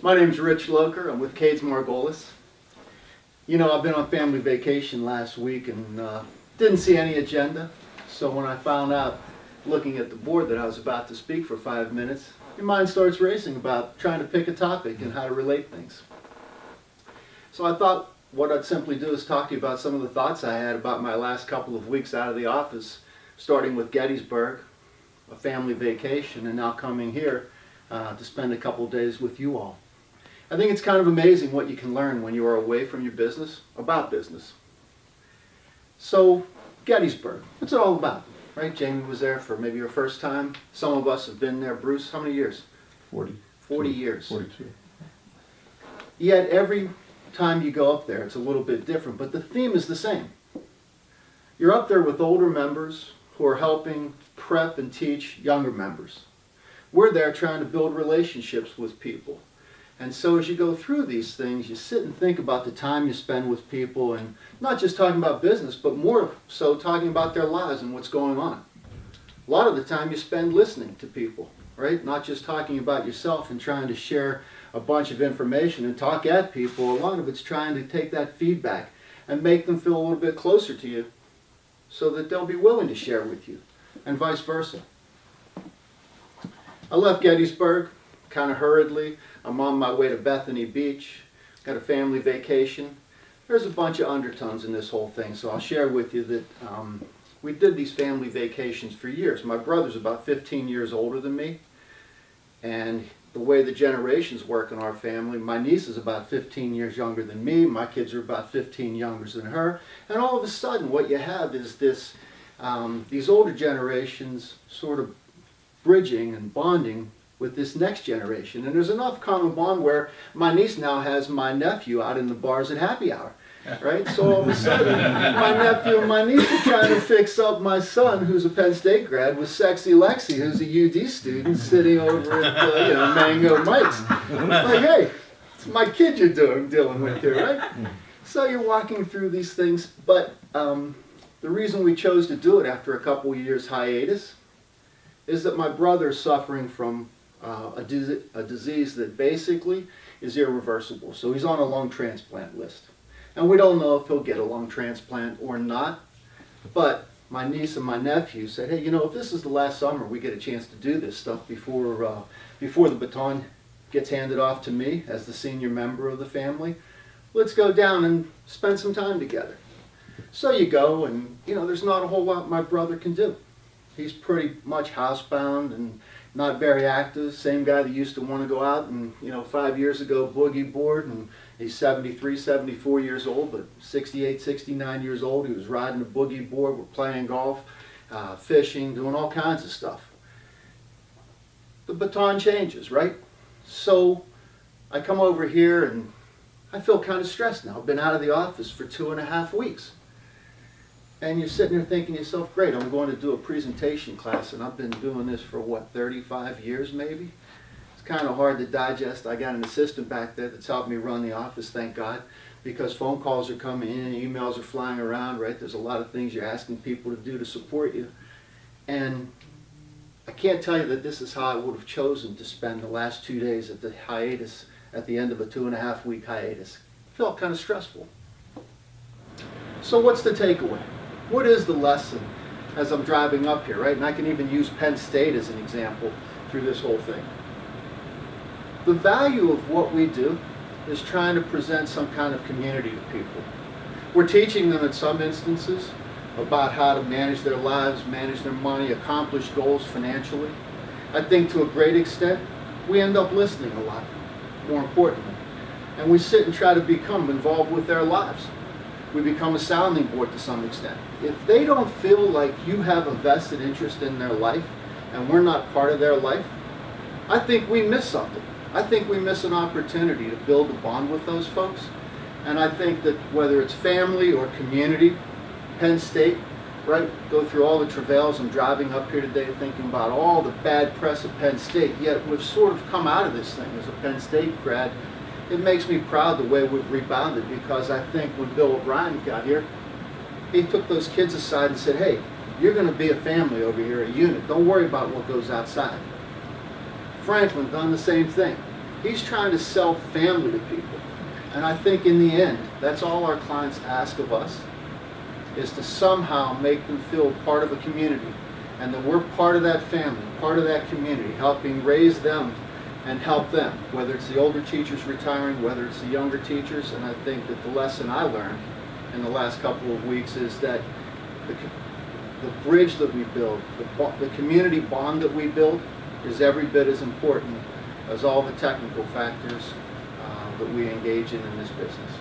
My name's Rich Loker. I'm with Cades Margolis. You know, I've been on family vacation last week and didn't see any agenda. So when I found out, looking at the board, that I was about to speak for 5 minutes, your mind starts racing about trying to pick a topic and how to relate things. So I thought what I'd simply do is talk to you about some of the thoughts I had about my last couple of weeks out of the office, starting with Gettysburg, a family vacation, and now coming here to spend a couple of days with you all. I think it's kind of amazing what you can learn when you are away from your business about business. So, Gettysburg, what's it all about? Right? Jamie was there for maybe her first time. Some of us have been there. Bruce, how many years? 40. 40 years. 42. Yet every time you go up there, it's a little bit different, but the theme is the same. You're up there with older members who are helping prep and teach younger members. We're there trying to build relationships with people. And so as you go through these things, you sit and think about the time you spend with people, and not just talking about business, but more so talking about their lives and what's going on. A lot of the time you spend listening to people, right? Not just talking about yourself and trying to share a bunch of information and talk at people. A lot of it's trying to take that feedback and make them feel a little bit closer to you so that they'll be willing to share with you, and vice versa. I left Gettysburg kind of hurriedly. I'm on my way to Bethany Beach, got a family vacation. There's a bunch of undertones in this whole thing, so I'll share with you that we did these family vacations for years. My brother's about 15 years older than me, and the way the generations work in our family, my niece is about 15 years younger than me, my kids are about 15 younger than her, and all of a sudden what you have is this, these older generations sort of bridging and bonding with this next generation. And there's enough common bond where my niece now has my nephew out in the bars at happy hour, right? So all of a sudden, my nephew and my niece are trying to fix up my son, who's a Penn State grad, with Sexy Lexi, who's a UD student, sitting over at Mango Mike's. Like, hey, it's my kid you're dealing with here, right? So you're walking through these things, but the reason we chose to do it after a couple years hiatus is that my brother's suffering from a disease that basically is irreversible. So he's on a lung transplant list. And we don't know if he'll get a lung transplant or not, but my niece and my nephew said, hey, you know, if this is the last summer we get a chance to do this stuff before the baton gets handed off to me as the senior member of the family, let's go down and spend some time together. So you go, and you know, there's not a whole lot my brother can do. He's pretty much housebound and not very active. Same guy that used to want to go out and, 5 years ago boogie board, and he's 73, 74 years old, but 68, 69 years old. He was riding a boogie board, we're playing golf, fishing, doing all kinds of stuff. The baton changes, right? So I come over here and I feel kind of stressed now. I've been out of the office for 2.5 weeks. And you're sitting there thinking to yourself, great, I'm going to do a presentation class, and I've been doing this for, 35 years maybe? It's kind of hard to digest. I got an assistant back there that's helped me run the office, thank God, because phone calls are coming in, emails are flying around, right? There's a lot of things you're asking people to do to support you. And I can't tell you that this is how I would have chosen to spend the last 2 days at the hiatus, at the end of a 2.5 week hiatus. It felt kind of stressful. So what's the takeaway? What is the lesson as I'm driving up here, right? And I can even use Penn State as an example through this whole thing. The value of what we do is trying to present some kind of community to people. We're teaching them in some instances about how to manage their lives, manage their money, accomplish goals financially. I think to a great extent, we end up listening a lot, more importantly. And we sit and try to become involved with their lives. We become a sounding board to some extent. If they don't feel like you have a vested interest in their life and we're not part of their life, I think we miss something. I think we miss an opportunity to build a bond with those folks. And I think that whether it's family or community, Penn State, right, go through all the travails. I'm driving up here today thinking about all the bad press of Penn State, yet we've sort of come out of this thing as a Penn State grad. It makes me proud the way we've rebounded, because I think when Bill O'Brien got here, he took those kids aside and said, hey, you're going to be a family over here, a unit. Don't worry about what goes outside. Franklin done the same thing. He's trying to sell family to people. And I think in the end, that's all our clients ask of us, is to somehow make them feel part of a community, and that we're part of that family, part of that community, helping raise them and help them, whether it's the older teachers retiring, whether it's the younger teachers. And I think that the lesson I learned in the last couple of weeks is that the bridge that we build, the community bond that we build, is every bit as important as all the technical factors that we engage in this business.